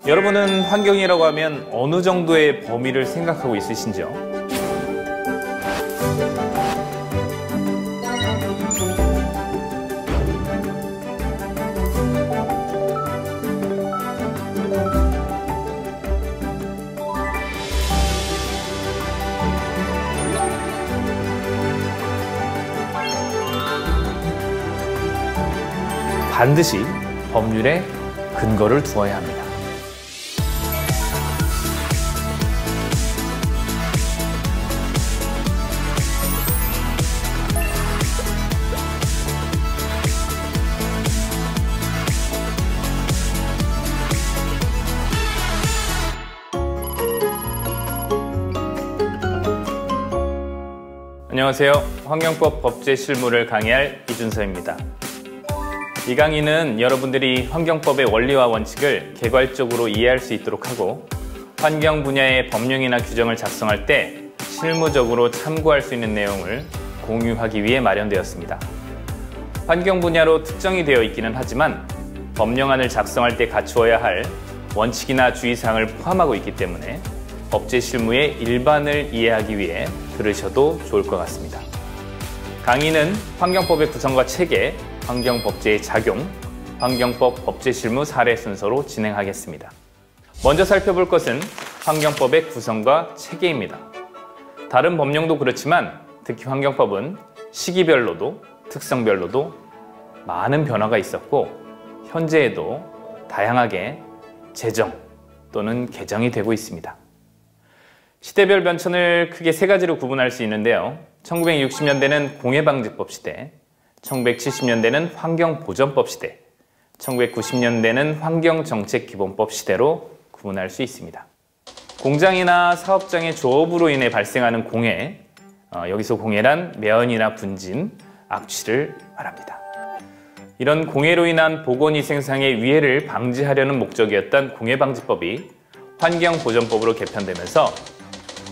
여러분은 환경이라고 하면 어느 정도의 범위를 생각하고 있으신지요? 반드시 법률에 근거를 두어야 합니다. 안녕하세요. 환경법 법제 실무를 강의할 이준서입니다. 이 강의는 여러분들이 환경법의 원리와 원칙을 개괄적으로 이해할 수 있도록 하고 환경 분야의 법령이나 규정을 작성할 때 실무적으로 참고할 수 있는 내용을 공유하기 위해 마련되었습니다. 환경 분야로 특정이 되어 있기는 하지만 법령안을 작성할 때 갖추어야 할 원칙이나 주의사항을 포함하고 있기 때문에 법제 실무의 일반을 이해하기 위해 들으셔도 좋을 것 같습니다. 강의는 환경법의 구성과 체계, 환경법제의 작용, 환경법 법제실무 사례 순서로 진행하겠습니다. 먼저 살펴볼 것은 환경법의 구성과 체계입니다. 다른 법령도 그렇지만 특히 환경법은 시기별로도 특성별로도 많은 변화가 있었고 현재에도 다양하게 제정 또는 개정이 되고 있습니다. 시대별 변천을 크게 세 가지로 구분할 수 있는데요. 1960년대는 공해방지법 시대, 1970년대는 환경보전법 시대, 1990년대는 환경정책기본법 시대로 구분할 수 있습니다. 공장이나 사업장의 조업으로 인해 발생하는 공해, 여기서 공해란 매연이나 분진, 악취를 말합니다. 이런 공해로 인한 보건위생상의 위해를 방지하려는 목적이었던 공해방지법이 환경보전법으로 개편되면서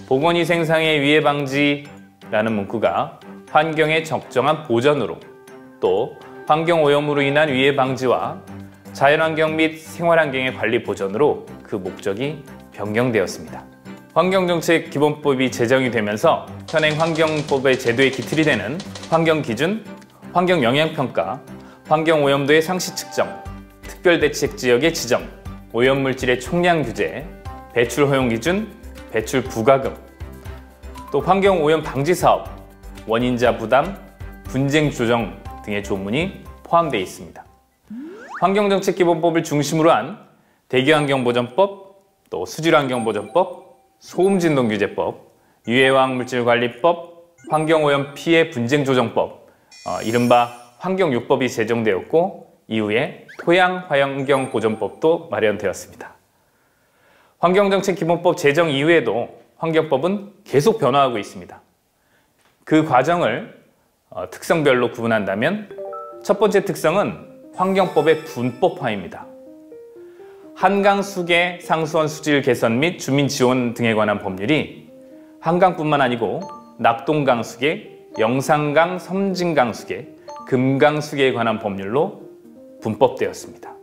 보건위생상의 위해 방지라는 문구가 환경의 적정한 보전으로 또 환경오염으로 인한 위해 방지와 자연환경 및 생활환경의 관리 보전으로 그 목적이 변경되었습니다. 환경정책기본법이 제정이 되면서 현행 환경법의 제도의 기틀이 되는 환경기준, 환경영향평가, 환경오염도의 상시 측정, 특별대책지역의 지정, 오염물질의 총량 규제, 배출 허용기준, 배출 부과금, 또 환경오염 방지사업, 원인자 부담, 분쟁 조정 등의 조문이 포함되어 있습니다. 환경정책기본법을 중심으로 한 대기환경보전법, 또 수질환경보전법, 소음진동규제법, 유해화학물질관리법, 환경오염 피해 분쟁조정법, 이른바 환경6법이 제정되었고 이후에 토양환경보전법도 마련되었습니다. 환경정책기본법 제정 이후에도 환경법은 계속 변화하고 있습니다. 그 과정을 특성별로 구분한다면 첫 번째 특성은 환경법의 분법화입니다. 한강 수계, 수질 개선 및 주민 지원 등에 관한 법률이 한강뿐만 아니고 낙동강 수계, 영산강, 섬진강 수계, 금강 수계에 관한 법률로 분법되었습니다.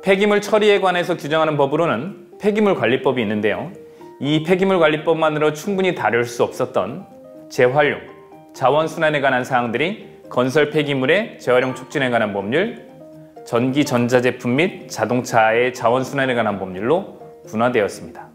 폐기물 처리에 관해서 규정하는 법으로는 폐기물관리법이 있는데요. 이 폐기물관리법만으로 충분히 다룰 수 없었던 재활용, 자원순환에 관한 사항들이 건설 폐기물의 재활용 촉진에 관한 법률, 전기, 전자제품 및 자동차의 자원순환에 관한 법률로 분화되었습니다.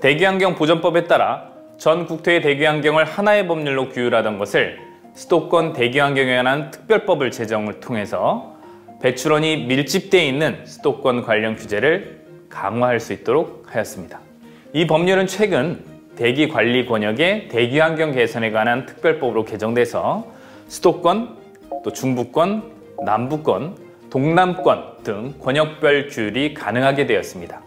대기환경보전법에 따라 전 국토의 대기환경을 하나의 법률로 규율하던 것을 수도권 대기환경에 관한 특별법을 제정을 통해서 배출원이 밀집되어 있는 수도권 관련 규제를 강화할 수 있도록 하였습니다. 이 법률은 최근 대기관리 권역의 대기환경 개선에 관한 특별법으로 개정돼서 수도권, 또 중부권, 남부권, 동남권 등 권역별 규율이 가능하게 되었습니다.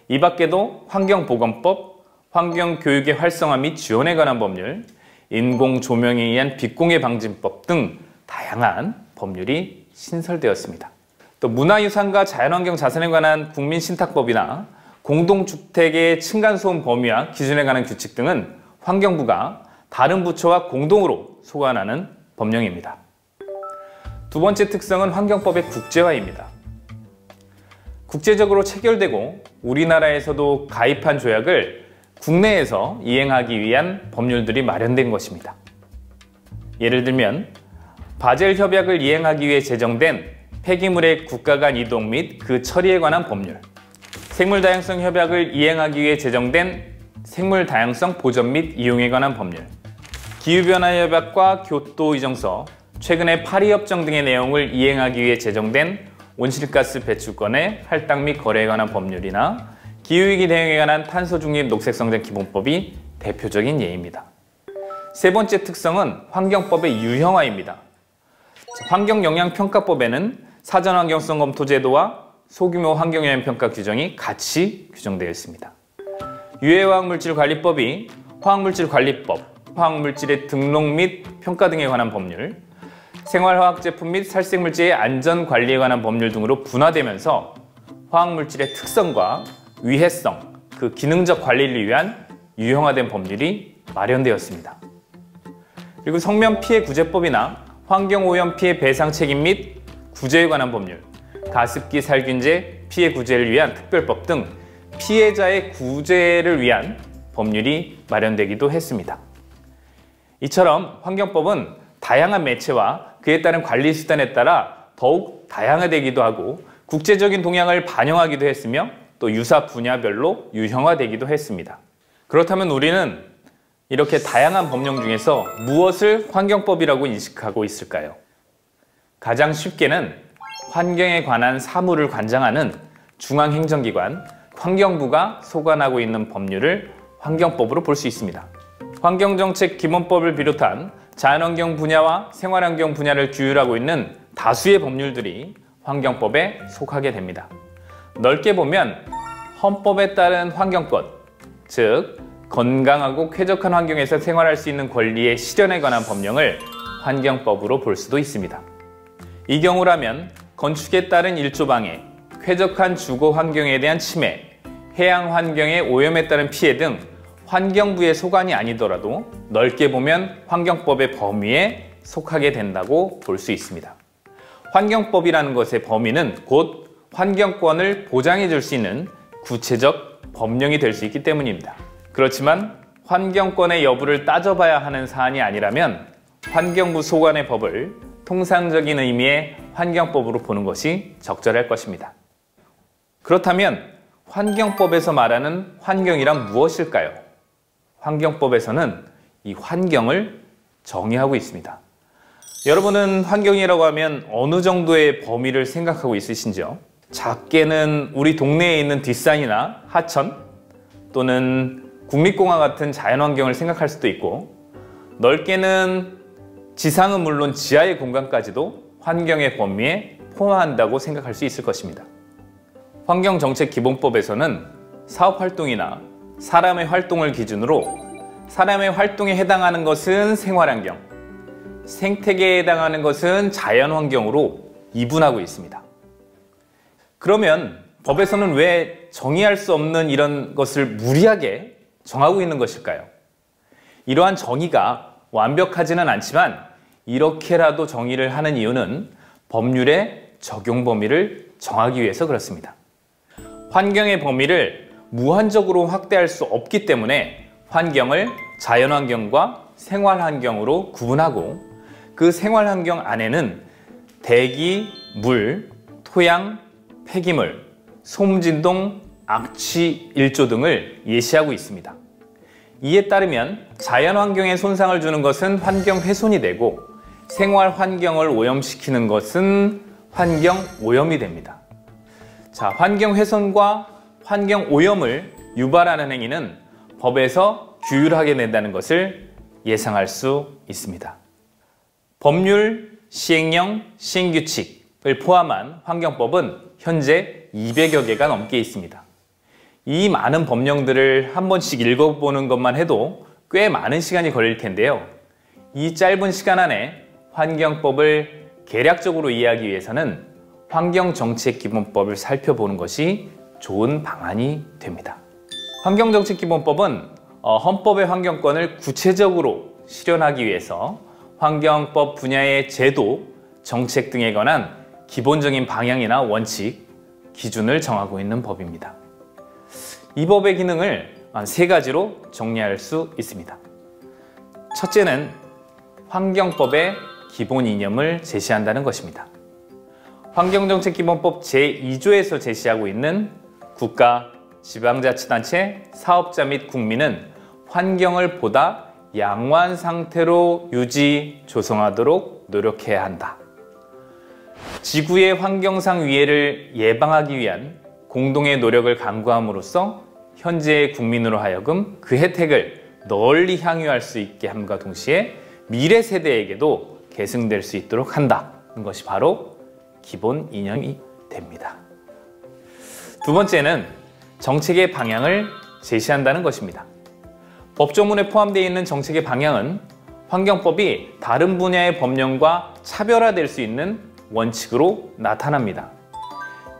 이 밖에도 환경보건법, 환경교육의 활성화 및 지원에 관한 법률, 인공조명에 의한 빛공해 방지법 등 다양한 법률이 신설되었습니다. 또 문화유산과 자연환경 자산에 관한 국민신탁법이나 공동주택의 층간소음 범위와 기준에 관한 규칙 등은 환경부가 다른 부처와 공동으로 소관하는 법령입니다. 두 번째 특성은 환경법의 국제화입니다. 국제적으로 체결되고 우리나라에서도 가입한 조약을 국내에서 이행하기 위한 법률들이 마련된 것입니다. 예를 들면 바젤 협약을 이행하기 위해 제정된 폐기물의 국가 간 이동 및 그 처리에 관한 법률, 생물 다양성 협약을 이행하기 위해 제정된 생물 다양성 보전 및 이용에 관한 법률, 기후변화 협약과 교토 이정서, 최근에 파리 협정 등의 내용을 이행하기 위해 제정된 온실가스 배출권의 할당 및 거래에 관한 법률이나 기후위기 대응에 관한 탄소중립 녹색성장 기본법이 대표적인 예입니다. 세 번째 특성은 환경법의 유형화입니다. 환경영향평가법에는 사전환경성 검토 제도와 소규모 환경영향평가 규정이 같이 규정되어 있습니다. 유해화학물질관리법이 화학물질관리법, 화학물질의 등록 및 평가 등에 관한 법률, 생활화학제품 및 살생물질의 안전관리에 관한 법률 등으로 분화되면서 화학물질의 특성과 위해성, 그 기능적 관리를 위한 유형화된 법률이 마련되었습니다. 그리고 성면피해 구제법이나 환경오염 피해 배상 책임 및 구제에 관한 법률, 가습기 살균제 피해 구제를 위한 특별법 등 피해자의 구제를 위한 법률이 마련되기도 했습니다. 이처럼 환경법은 다양한 매체와 그에 따른 관리 수단에 따라 더욱 다양화되기도 하고 국제적인 동향을 반영하기도 했으며 또 유사 분야별로 유형화되기도 했습니다. 그렇다면 우리는 이렇게 다양한 법령 중에서 무엇을 환경법이라고 인식하고 있을까요? 가장 쉽게는 환경에 관한 사무를 관장하는 중앙행정기관 환경부가 소관하고 있는 법률을 환경법으로 볼 수 있습니다. 환경정책 기본법을 비롯한 자연환경 분야와 생활환경 분야를 규율하고 있는 다수의 법률들이 환경법에 속하게 됩니다. 넓게 보면 헌법에 따른 환경권, 즉 건강하고 쾌적한 환경에서 생활할 수 있는 권리의 실현에 관한 법령을 환경법으로 볼 수도 있습니다. 이 경우라면 건축에 따른 일조방해, 쾌적한 주거 환경에 대한 침해, 해양 환경의 오염에 따른 피해 등 환경부의 소관이 아니더라도 넓게 보면 환경법의 범위에 속하게 된다고 볼 수 있습니다. 환경법이라는 것의 범위는 곧 환경권을 보장해 줄 수 있는 구체적 법령이 될 수 있기 때문입니다. 그렇지만 환경권의 여부를 따져봐야 하는 사안이 아니라면 환경부 소관의 법을 통상적인 의미의 환경법으로 보는 것이 적절할 것입니다. 그렇다면 환경법에서 말하는 환경이란 무엇일까요? 환경법에서는 이 환경을 정의하고 있습니다. 여러분은 환경이라고 하면 어느 정도의 범위를 생각하고 있으신지요? 작게는 우리 동네에 있는 뒷산이나 하천 또는 국립공원 같은 자연환경을 생각할 수도 있고, 넓게는 지상은 물론 지하의 공간까지도 환경의 범위에 포함한다고 생각할 수 있을 것입니다. 환경정책기본법에서는 사업활동이나 사람의 활동을 기준으로 사람의 활동에 해당하는 것은 생활환경, 생태계에 해당하는 것은 자연환경으로 이분하고 있습니다. 그러면 법에서는 왜 정의할 수 없는 이런 것을 무리하게 정하고 있는 것일까요? 이러한 정의가 완벽하지는 않지만 이렇게라도 정의를 하는 이유는 법률의 적용 범위를 정하기 위해서 그렇습니다. 환경의 범위를 무한적으로 확대할 수 없기 때문에 환경을 자연환경과 생활환경으로 구분하고 그 생활환경 안에는 대기, 물, 토양, 폐기물, 소음진동, 악취, 일조 등을 예시하고 있습니다. 이에 따르면 자연환경에 손상을 주는 것은 환경훼손이 되고 생활환경을 오염시키는 것은 환경오염이 됩니다. 자, 환경훼손과 환경오염을 유발하는 행위는 법에서 규율하게 된다는 것을 예상할 수 있습니다. 법률, 시행령, 시행규칙을 포함한 환경법은 현재 200여 개가 넘게 있습니다. 이 많은 법령들을 한 번씩 읽어보는 것만 해도 꽤 많은 시간이 걸릴 텐데요. 이 짧은 시간 안에 환경법을 개략적으로 이해하기 위해서는 환경정책기본법을 살펴보는 것이 좋은 방안이 됩니다. 환경정책기본법은 헌법의 환경권을 구체적으로 실현하기 위해서 환경법 분야의 제도, 정책 등에 관한 기본적인 방향이나 원칙, 기준을 정하고 있는 법입니다. 이 법의 기능을 세 가지로 정리할 수 있습니다. 첫째는 환경법의 기본 이념을 제시한다는 것입니다. 환경정책기본법 제2조에서 제시하고 있는 국가, 지방자치단체, 사업자 및 국민은 환경을 보다 양호한 상태로 유지, 조성하도록 노력해야 한다. 지구의 환경상 위해를 예방하기 위한 공동의 노력을 강구함으로써 현재의 국민으로 하여금 그 혜택을 널리 향유할 수 있게 함과 동시에 미래 세대에게도 계승될 수 있도록 한다는 것이 바로 기본 이념이 됩니다. 두 번째는 정책의 방향을 제시한다는 것입니다. 법조문에 포함되어 있는 정책의 방향은 환경법이 다른 분야의 법령과 차별화될 수 있는 원칙으로 나타납니다.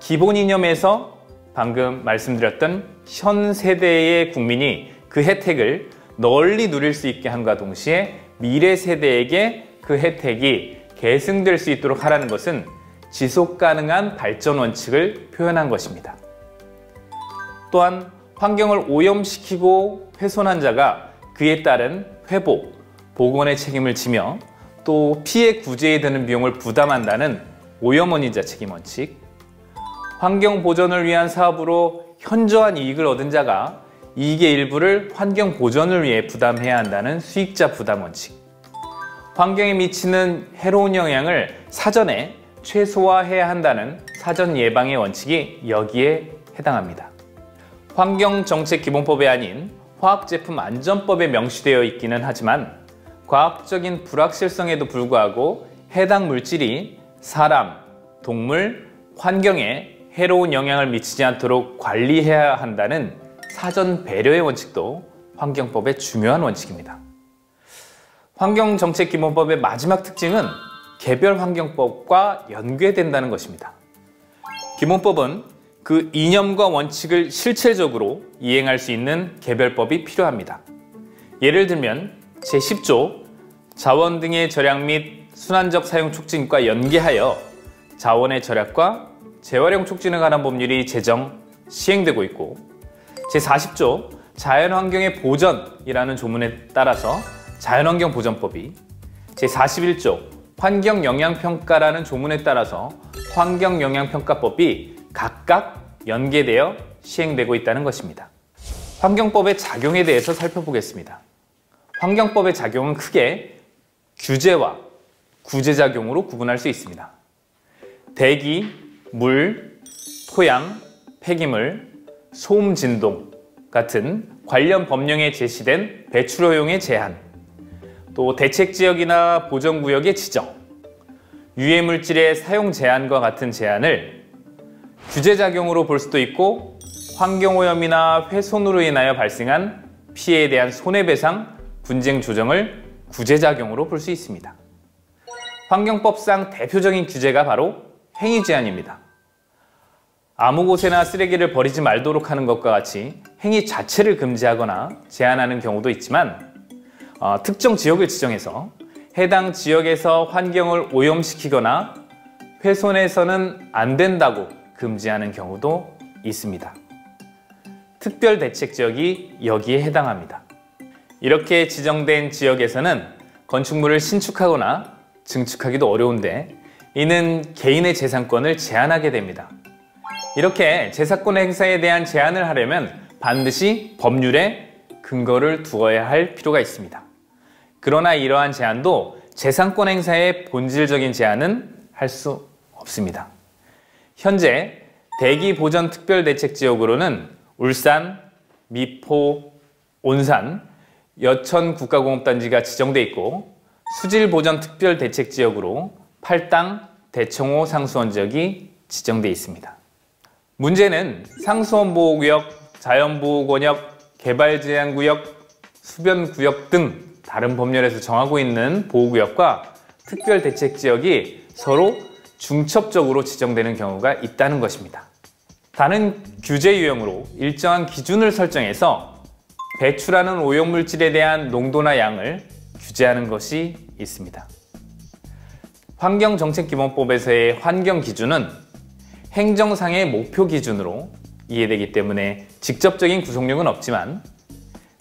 기본 이념에서 방금 말씀드렸던 현 세대의 국민이 그 혜택을 널리 누릴 수 있게 함과 동시에 미래 세대에게 그 혜택이 계승될 수 있도록 하라는 것은 지속 가능한 발전 원칙을 표현한 것입니다. 또한 환경을 오염시키고 훼손한 자가 그에 따른 회복, 복원의 책임을 지며 또 피해 구제에 드는 비용을 부담한다는 오염원인자 책임 원칙, 환경 보전을 위한 사업으로 현저한 이익을 얻은 자가 이익의 일부를 환경 보전을 위해 부담해야 한다는 수익자 부담 원칙, 환경에 미치는 해로운 영향을 사전에 최소화해야 한다는 사전 예방의 원칙이 여기에 해당합니다. 환경정책기본법이 아닌 화학제품안전법에 명시되어 있기는 하지만 과학적인 불확실성에도 불구하고 해당 물질이 사람, 동물, 환경에 해로운 영향을 미치지 않도록 관리해야 한다는 사전 배려의 원칙도 환경법의 중요한 원칙입니다. 환경정책기본법의 마지막 특징은 개별환경법과 연계된다는 것입니다. 기본법은 그 이념과 원칙을 실체적으로 이행할 수 있는 개별법이 필요합니다. 예를 들면 제10조 자원 등의 절약 및 순환적 사용 촉진과 연계하여 자원의 절약과 재활용 촉진에 관한 법률이 제정, 시행되고 있고 제40조 자연환경의 보전이라는 조문에 따라서 자연환경보전법이 제41조 환경영향평가라는 조문에 따라서 환경영향평가법이 각각 연계되어 시행되고 있다는 것입니다. 환경법의 작용에 대해서 살펴보겠습니다. 환경법의 작용은 크게 규제와 구제작용으로 구분할 수 있습니다. 대기, 물, 토양, 폐기물, 소음 진동 같은 관련 법령에 제시된 배출 허용의 제한, 또 대책지역이나 보전구역의 지정, 유해물질의 사용 제한과 같은 제한을 규제작용으로 볼 수도 있고 환경오염이나 훼손으로 인하여 발생한 피해에 대한 손해배상, 분쟁 조정을 구제작용으로 볼 수 있습니다. 환경법상 대표적인 규제가 바로 행위 제한입니다. 아무 곳에나 쓰레기를 버리지 말도록 하는 것과 같이 행위 자체를 금지하거나 제한하는 경우도 있지만 특정 지역을 지정해서 해당 지역에서 환경을 오염시키거나 훼손해서는 안 된다고 금지하는 경우도 있습니다. 특별대책지역이 여기에 해당합니다. 이렇게 지정된 지역에서는 건축물을 신축하거나 증축하기도 어려운데 이는 개인의 재산권을 제한하게 됩니다. 이렇게 재산권 행사에 대한 제한을 하려면 반드시 법률에 근거를 두어야 할 필요가 있습니다. 그러나 이러한 제한도 재산권 행사의 본질적인 제한은 할 수 없습니다. 현재 대기보전특별대책지역으로는 울산, 미포, 온산, 여천 국가공업단지가 지정돼 있고 수질보전특별대책지역으로 팔당, 대청호 상수원지역이 지정돼 있습니다. 문제는 상수원보호구역, 자연보호권역, 개발제한구역, 수변구역 등 다른 법률에서 정하고 있는 보호구역과 특별대책지역이 서로 중첩적으로 지정되는 경우가 있다는 것입니다. 다른 규제 유형으로 일정한 기준을 설정해서 배출하는 오염물질에 대한 농도나 양을 규제하는 것이 있습니다. 환경정책기본법에서의 환경기준은 행정상의 목표 기준으로 이해되기 때문에 직접적인 구속력은 없지만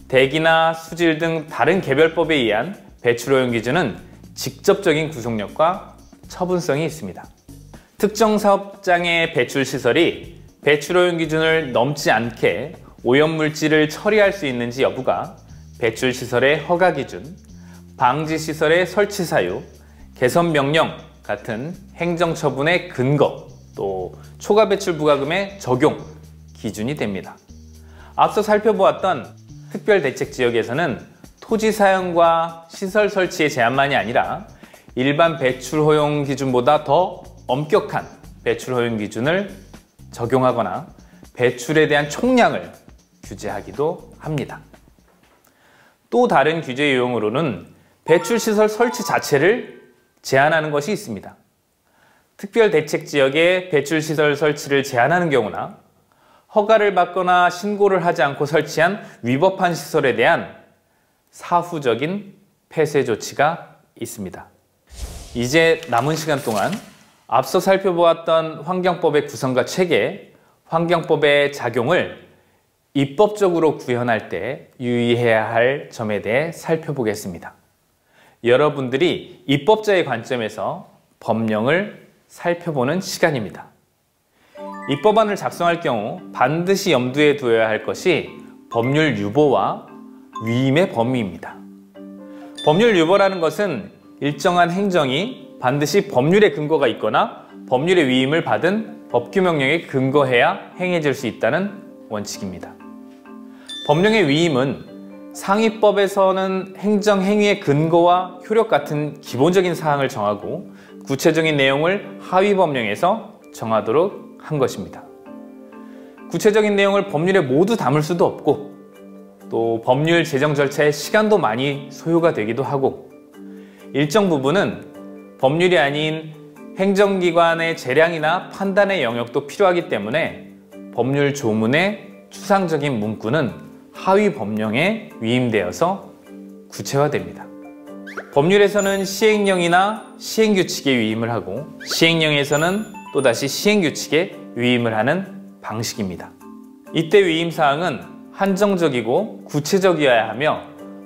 대기나 수질 등 다른 개별법에 의한 배출 허용 기준은 직접적인 구속력과 처분성이 있습니다. 특정 사업장의 배출 시설이 배출 허용 기준을 넘지 않게 오염물질을 처리할 수 있는지 여부가 배출 시설의 허가 기준, 방지 시설의 설치 사유, 개선 명령 같은 행정처분의 근거, 또 초과 배출 부과금의 적용 기준이 됩니다. 앞서 살펴보았던 특별대책지역에서는 토지 사용과 시설 설치의 제한만이 아니라 일반 배출 허용 기준보다 더 엄격한 배출 허용 기준을 적용하거나 배출에 대한 총량을 규제하기도 합니다. 또 다른 규제 유형으로는 배출시설 설치 자체를 제한하는 것이 있습니다. 특별대책지역에 배출시설 설치를 제한하는 경우나 허가를 받거나 신고를 하지 않고 설치한 위법한 시설에 대한 사후적인 폐쇄 조치가 있습니다. 이제 남은 시간 동안 앞서 살펴보았던 환경법의 구성과 체계, 환경법의 작용을 입법적으로 구현할 때 유의해야 할 점에 대해 살펴보겠습니다. 여러분들이 입법자의 관점에서 법령을 살펴보는 시간입니다. 입법안을 작성할 경우 반드시 염두에 두어야 할 것이 법률 유보와 위임의 범위입니다. 법률 유보라는 것은 일정한 행정이 반드시 법률의 근거가 있거나 법률의 위임을 받은 법규명령에 근거해야 행해질 수 있다는 원칙입니다. 법령의 위임은 상위법에서는 행정행위의 근거와 효력 같은 기본적인 사항을 정하고 구체적인 내용을 하위법령에서 정하도록 한 것입니다. 구체적인 내용을 법률에 모두 담을 수도 없고 또 법률 제정 절차에 시간도 많이 소요가 되기도 하고 일정 부분은 법률이 아닌 행정기관의 재량이나 판단의 영역도 필요하기 때문에 법률 조문의 추상적인 문구는 하위 법령에 위임되어서 구체화됩니다. 법률에서는 시행령이나 시행규칙에 위임을 하고 시행령에서는 또다시 시행규칙에 위임을 하는 방식입니다. 이때 위임사항은 한정적이고 구체적이어야 하며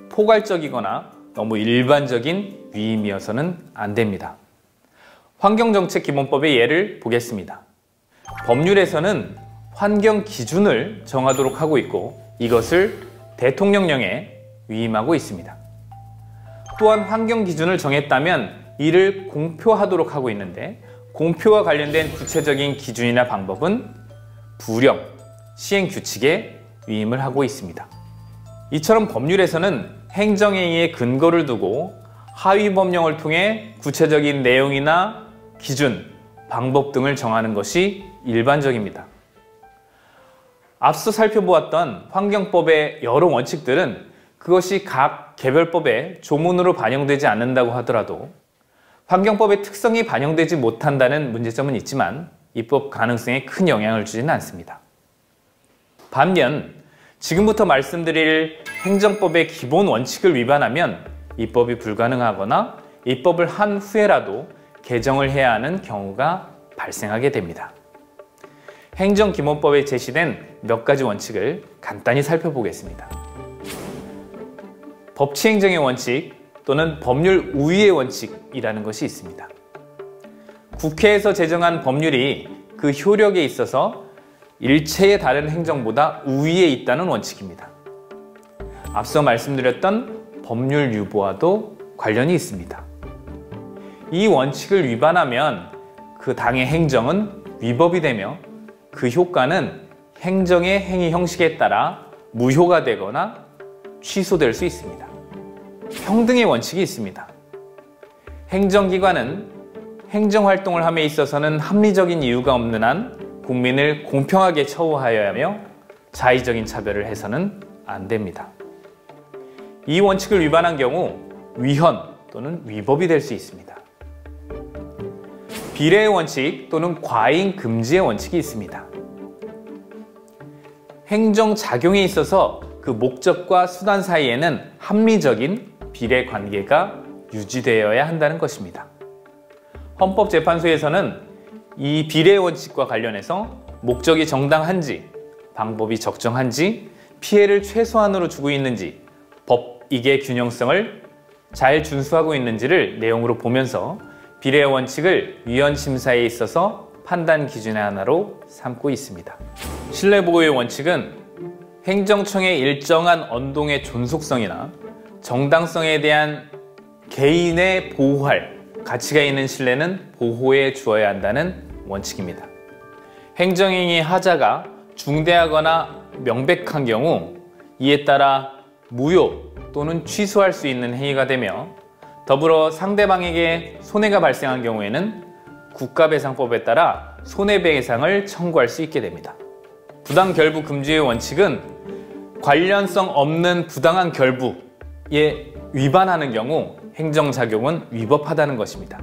포괄적이거나 너무 일반적인 위임이어서는 안 됩니다. 환경정책기본법의 예를 보겠습니다. 법률에서는 환경 기준을 정하도록 하고 있고 이것을 대통령령에 위임하고 있습니다. 또한 환경 기준을 정했다면 이를 공표하도록 하고 있는데 공표와 관련된 구체적인 기준이나 방법은 부령, 시행규칙에 위임을 하고 있습니다. 이처럼 법률에서는 행정행위의 근거를 두고 하위법령을 통해 구체적인 내용이나 기준, 방법 등을 정하는 것이 일반적입니다. 앞서 살펴보았던 환경법의 여러 원칙들은 그것이 각 개별법에 조문으로 반영되지 않는다고 하더라도 환경법의 특성이 반영되지 못한다는 문제점은 있지만 입법 가능성에 큰 영향을 주지는 않습니다. 반면 지금부터 말씀드릴 행정법의 기본 원칙을 위반하면 입법이 불가능하거나 입법을 한 후에라도 개정을 해야 하는 경우가 발생하게 됩니다. 행정기본법에 제시된 몇 가지 원칙을 간단히 살펴보겠습니다. 법치행정의 원칙 또는 법률 우위의 원칙이라는 것이 있습니다. 국회에서 제정한 법률이 그 효력에 있어서 일체의 다른 행정보다 우위에 있다는 원칙입니다. 앞서 말씀드렸던 법률 유보와도 관련이 있습니다. 이 원칙을 위반하면 그 당의 행정은 위법이 되며 그 효과는 행정의 행위 형식에 따라 무효가 되거나 취소될 수 있습니다. 평등의 원칙이 있습니다. 행정기관은 행정활동을 함에 있어서는 합리적인 이유가 없는 한 국민을 공평하게 처우하여야 하며 자의적인 차별을 해서는 안 됩니다. 이 원칙을 위반한 경우 위헌 또는 위법이 될 수 있습니다. 비례의 원칙 또는 과잉 금지의 원칙이 있습니다. 행정작용에 있어서 그 목적과 수단 사이에는 합리적인 비례 관계가 유지되어야 한다는 것입니다. 헌법재판소에서는 이 비례 원칙과 관련해서 목적이 정당한지, 방법이 적정한지, 피해를 최소한으로 주고 있는지, 법익의 균형성을 잘 준수하고 있는지를 내용으로 보면서 비례 원칙을 위헌 심사에 있어서 판단 기준의 하나로 삼고 있습니다. 신뢰보호의 원칙은 행정청의 일정한 언동의 존속성이나 정당성에 대한 개인의 보호할 가치가 있는 신뢰는 보호해 주어야 한다는 원칙입니다. 행정행위 하자가 중대하거나 명백한 경우 이에 따라 무효 또는 취소할 수 있는 행위가 되며, 더불어 상대방에게 손해가 발생한 경우에는 국가배상법에 따라 손해배상을 청구할 수 있게 됩니다. 부당결부 금지의 원칙은 관련성 없는 부당한 결부에 위반하는 경우 행정작용은 위법하다는 것입니다.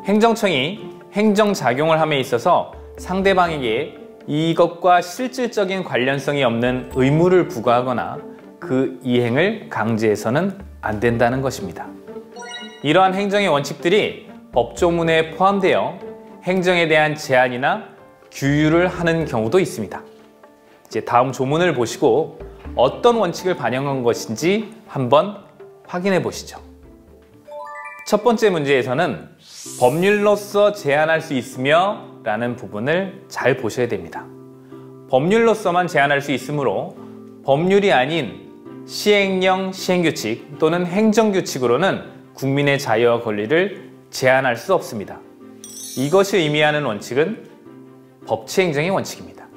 행정청이 행정작용을 함에 있어서 상대방에게 이것과 실질적인 관련성이 없는 의무를 부과하거나 그 이행을 강제해서는 안 된다는 것입니다. 이러한 행정의 원칙들이 법조문에 포함되어 행정에 대한 제한이나 규율을 하는 경우도 있습니다. 이제 다음 조문을 보시고 어떤 원칙을 반영한 것인지 한번 확인해 보시죠. 첫 번째 문제에서는 법률로서 제한할 수 있으며 라는 부분을 잘 보셔야 됩니다. 법률로서만 제한할 수 있으므로 법률이 아닌 시행령, 시행규칙 또는 행정규칙으로는 국민의 자유와 권리를 제한할 수 없습니다. 이것이 의미하는 원칙은 법치행정의 원칙입니다.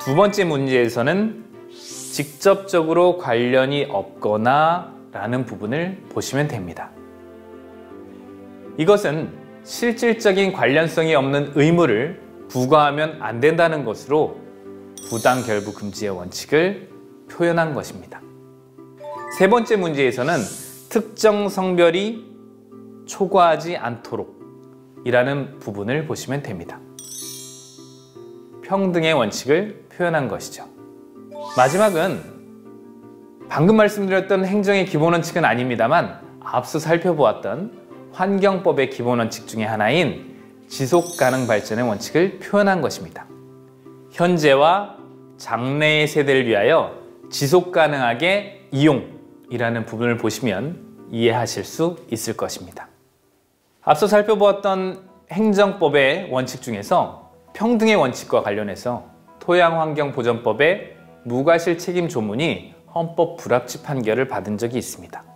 두 번째 문제에서는 직접적으로 관련이 없거나 라는 부분을 보시면 됩니다. 이것은 실질적인 관련성이 없는 의무를 부과하면 안 된다는 것으로 부당결부 금지의 원칙을 표현한 것입니다. 세 번째 문제에서는 특정 성별이 초과하지 않도록 이라는 부분을 보시면 됩니다. 평등의 원칙을 표현한 것이죠. 마지막은 방금 말씀드렸던 행정의 기본 원칙은 아닙니다만 앞서 살펴보았던 환경법의 기본 원칙 중에 하나인 지속가능 발전의 원칙을 표현한 것입니다. 현재와 장래의 세대를 위하여 지속가능하게 이용이라는 부분을 보시면 이해하실 수 있을 것입니다. 앞서 살펴보았던 행정법의 원칙 중에서 평등의 원칙과 관련해서 토양환경보전법의 무과실 책임 조문이 헌법 불합치 판결을 받은 적이 있습니다.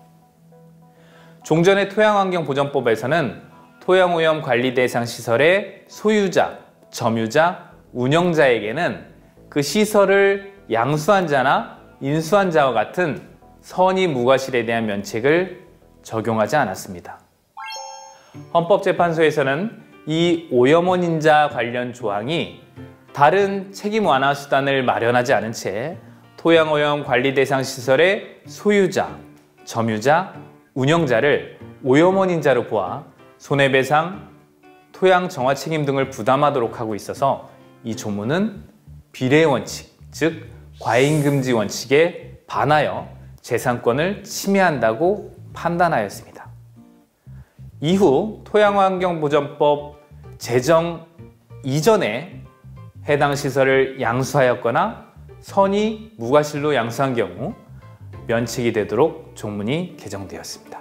종전의 토양환경보전법에서는 토양오염 관리 대상 시설의 소유자, 점유자, 운영자에게는 그 시설을 양수한 자나 인수한 자와 같은 선의 무과실에 대한 면책을 적용하지 않았습니다. 헌법재판소에서는 이 오염원인자 관련 조항이 다른 책임 완화 수단을 마련하지 않은 채 토양오염 관리 대상 시설의 소유자, 점유자, 운영자를 오염원인자로 보아 손해배상, 토양 정화 책임 등을 부담하도록 하고 있어서 이 조문은 비례원칙, 즉 과잉금지 원칙에 반하여 재산권을 침해한다고 판단하였습니다. 이후 토양환경보전법 제정 이전에 해당 시설을 양수하였거나 선의 무과실로 양수한 경우 면책이 되도록 조문이 개정되었습니다.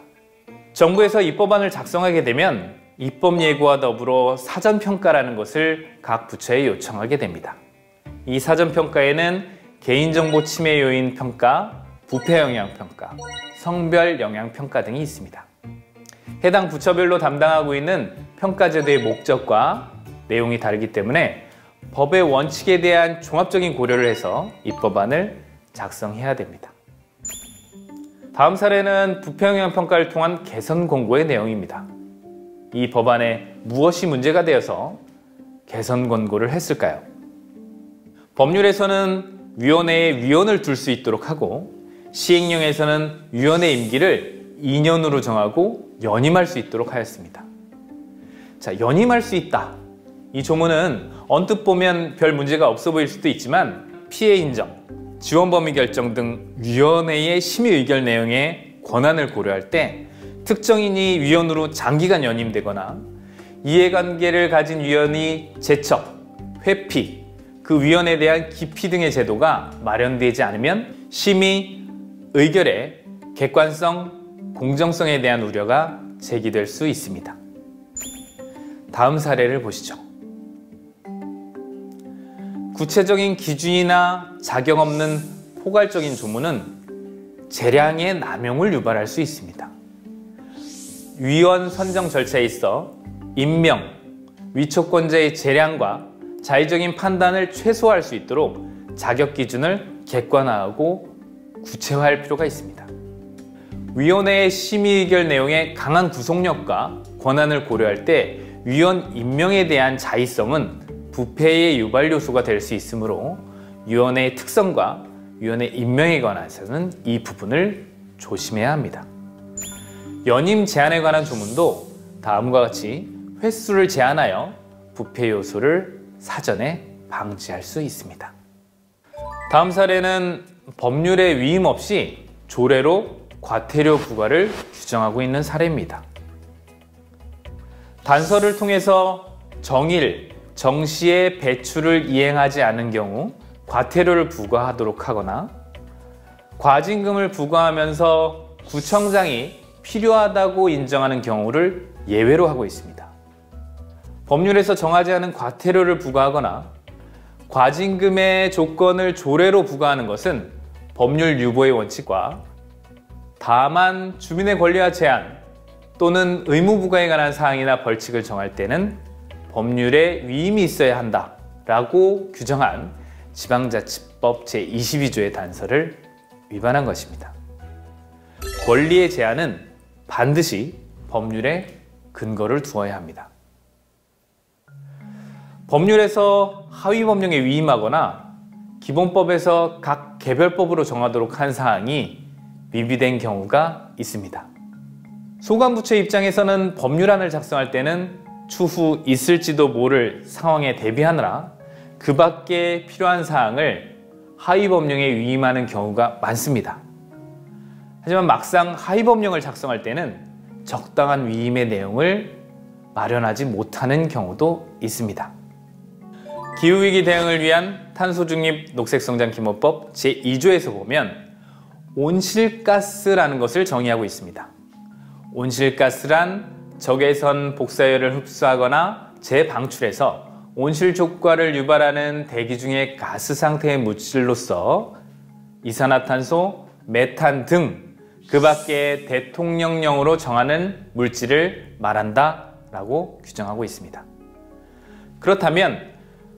정부에서 입법안을 작성하게 되면 입법 예고와 더불어 사전평가라는 것을 각 부처에 요청하게 됩니다. 이 사전평가에는 개인정보 침해 요인 평가, 부패 영향 평가, 성별 영향 평가 등이 있습니다. 해당 부처별로 담당하고 있는 평가제도의 목적과 내용이 다르기 때문에 법의 원칙에 대한 종합적인 고려를 해서 입법안을 작성해야 됩니다. 다음 사례는 부패 영향 평가를 통한 개선 권고의 내용입니다. 이 법안에 무엇이 문제가 되어서 개선 권고를 했을까요? 법률에서는 위원회에 위원을 둘 수 있도록 하고 시행령에서는 위원회 임기를 2년으로 정하고 연임할 수 있도록 하였습니다. 자, 연임할 수 있다. 이 조문은 언뜻 보면 별 문제가 없어 보일 수도 있지만 피해 인정, 지원 범위 결정 등 위원회의 심의 의결 내용의 권한을 고려할 때 특정인이 위원으로 장기간 연임되거나 이해관계를 가진 위원이 제척, 회피, 그 위원에 대한 기피 등의 제도가 마련되지 않으면 심의, 의결의 객관성, 공정성에 대한 우려가 제기될 수 있습니다. 다음 사례를 보시죠. 구체적인 기준이나 자격 없는 포괄적인 조문은 재량의 남용을 유발할 수 있습니다. 위원 선정 절차에 있어 임명, 위촉권자의 재량과 자의적인 판단을 최소화할 수 있도록 자격 기준을 객관화하고 구체화할 필요가 있습니다. 위원회의 심의 의결 내용의 강한 구속력과 권한을 고려할 때 위원 임명에 대한 자의성은 부패의 유발 요소가 될 수 있으므로 위원회의 특성과 위원회 임명에 관해서는 이 부분을 조심해야 합니다. 연임 제한에 관한 조문도 다음과 같이 횟수를 제한하여 부패 요소를 사전에 방지할 수 있습니다. 다음 사례는 법률의 위임 없이 조례로 과태료 부과를 규정하고 있는 사례입니다. 단서를 통해서 정일, 정시의 배출을 이행하지 않은 경우 과태료를 부과하도록 하거나 과징금을 부과하면서 구청장이 필요하다고 인정하는 경우를 예외로 하고 있습니다. 법률에서 정하지 않은 과태료를 부과하거나 과징금의 조건을 조례로 부과하는 것은 법률 유보의 원칙과 다만 주민의 권리와 제한 또는 의무 부과에 관한 사항이나 벌칙을 정할 때는 법률에 위임이 있어야 한다라고 규정한 지방자치법 제22조의 단서를 위반한 것입니다. 권리의 제한은 반드시 법률에 근거를 두어야 합니다. 법률에서 하위 법령에 위임하거나 기본법에서 각 개별법으로 정하도록 한 사항이 미비된 경우가 있습니다. 소관부처 입장에서는 법률안을 작성할 때는 추후 있을지도 모를 상황에 대비하느라 그 밖에 필요한 사항을 하위 법령에 위임하는 경우가 많습니다. 하지만 막상 하위 법령을 작성할 때는 적당한 위임의 내용을 마련하지 못하는 경우도 있습니다. 기후위기 대응을 위한 탄소중립 녹색성장기본법 제2조에서 보면 온실가스라는 것을 정의하고 있습니다. 온실가스란 적외선 복사열을 흡수하거나 재방출해서 온실효과를 유발하는 대기 중의 가스 상태의 물질로서 이산화탄소, 메탄 등 그 밖에 대통령령으로 정하는 물질을 말한다 라고 규정하고 있습니다. 그렇다면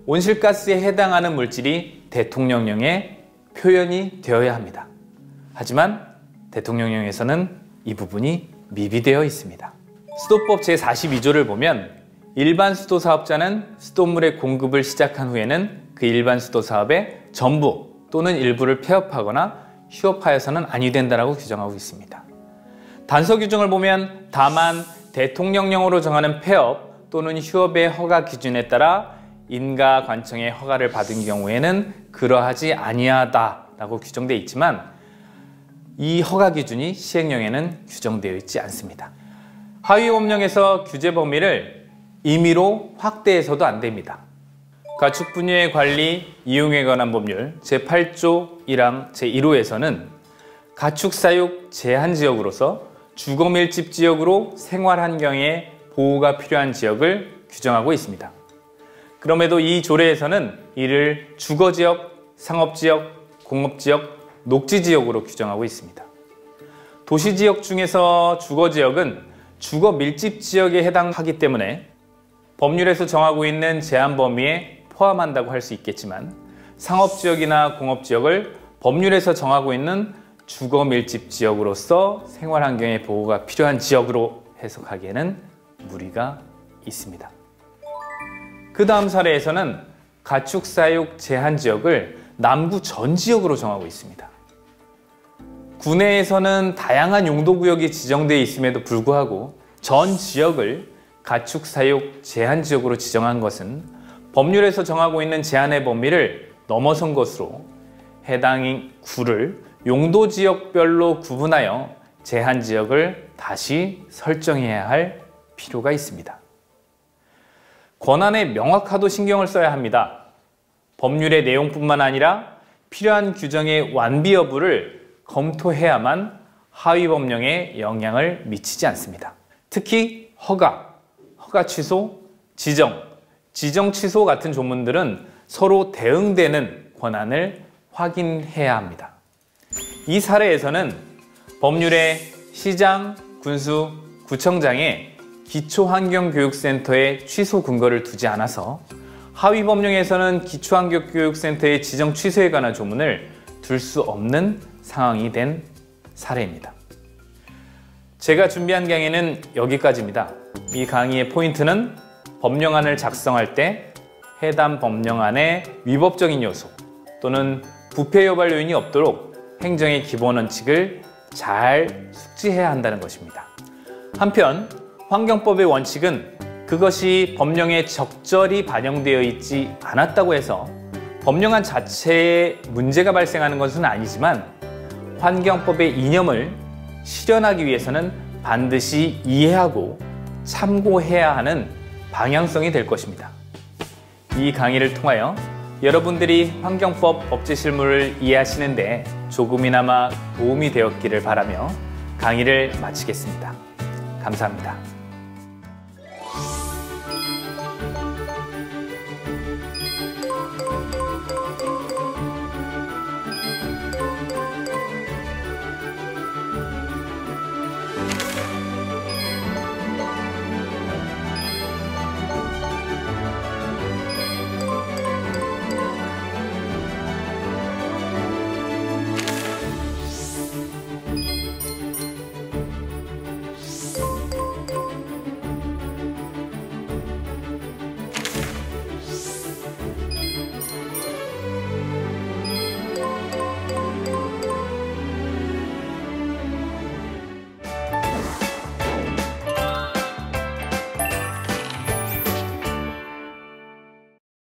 온실가스에 해당하는 물질이 대통령령에 표현이 되어야 합니다. 하지만 대통령령에서는 이 부분이 미비되어 있습니다. 수도법 제42조를 보면 일반 수도 사업자는 수도물의 공급을 시작한 후에는 그 일반 수도 사업의 전부 또는 일부를 폐업하거나 휴업하여서는 아니 된다라고 규정하고 있습니다. 단서 규정을 보면 다만 대통령령으로 정하는 폐업 또는 휴업의 허가 기준에 따라 인가관청의 허가를 받은 경우에는 그러하지 아니하다라고 규정되어 있지만 이 허가 기준이 시행령에는 규정되어 있지 않습니다. 하위 법령에서 규제 범위를 임의로 확대해서도 안 됩니다. 가축 분야의 관리, 이용에 관한 법률 제8조 1항 제1호에서는 가축 사육 제한 지역으로서 주거 밀집 지역으로 생활 환경에 보호가 필요한 지역을 규정하고 있습니다. 그럼에도 이 조례에서는 이를 주거지역, 상업지역, 공업지역, 녹지지역으로 규정하고 있습니다. 도시지역 중에서 주거지역은 주거 밀집 지역에 해당하기 때문에 법률에서 정하고 있는 제한 범위에 포함한다고 할 수 있겠지만 상업지역이나 공업지역을 법률에서 정하고 있는 주거 밀집 지역으로서 생활환경의 보호가 필요한 지역으로 해석하기에는 무리가 있습니다. 그 다음 사례에서는 가축사육 제한지역을 남구 전 지역으로 정하고 있습니다. 구내에서는 다양한 용도구역이 지정되어 있음에도 불구하고 전 지역을 가축사육 제한지역으로 지정한 것은 법률에서 정하고 있는 제한의 범위를 넘어선 것으로 해당 구를 용도지역별로 구분하여 제한지역을 다시 설정해야 할 필요가 있습니다. 권한의 명확화도 신경을 써야 합니다. 법률의 내용뿐만 아니라 필요한 규정의 완비 여부를 검토해야만 하위 법령에 영향을 미치지 않습니다. 특히 허가, 허가 취소, 지정 취소 같은 조문들은 서로 대응되는 권한을 확인해야 합니다. 이 사례에서는 법률의 시장, 군수, 구청장의 기초환경교육센터의 취소 근거를 두지 않아서 하위 법령에서는 기초환경교육센터의 지정 취소에 관한 조문을 둘 수 없는 상황이 된 사례입니다. 제가 준비한 강의는 여기까지입니다. 이 강의의 포인트는 법령안을 작성할 때 해당 법령안의 위법적인 요소 또는 부패 유발 요인이 없도록 행정의 기본 원칙을 잘 숙지해야 한다는 것입니다. 한편 환경법의 원칙은 그것이 법령에 적절히 반영되어 있지 않았다고 해서 법령안 자체에 문제가 발생하는 것은 아니지만 환경법의 이념을 실현하기 위해서는 반드시 이해하고 참고해야 하는 방향성이 될 것입니다. 이 강의를 통하여 여러분들이 환경법 법제 실무를 이해하시는 데 조금이나마 도움이 되었기를 바라며 강의를 마치겠습니다. 감사합니다.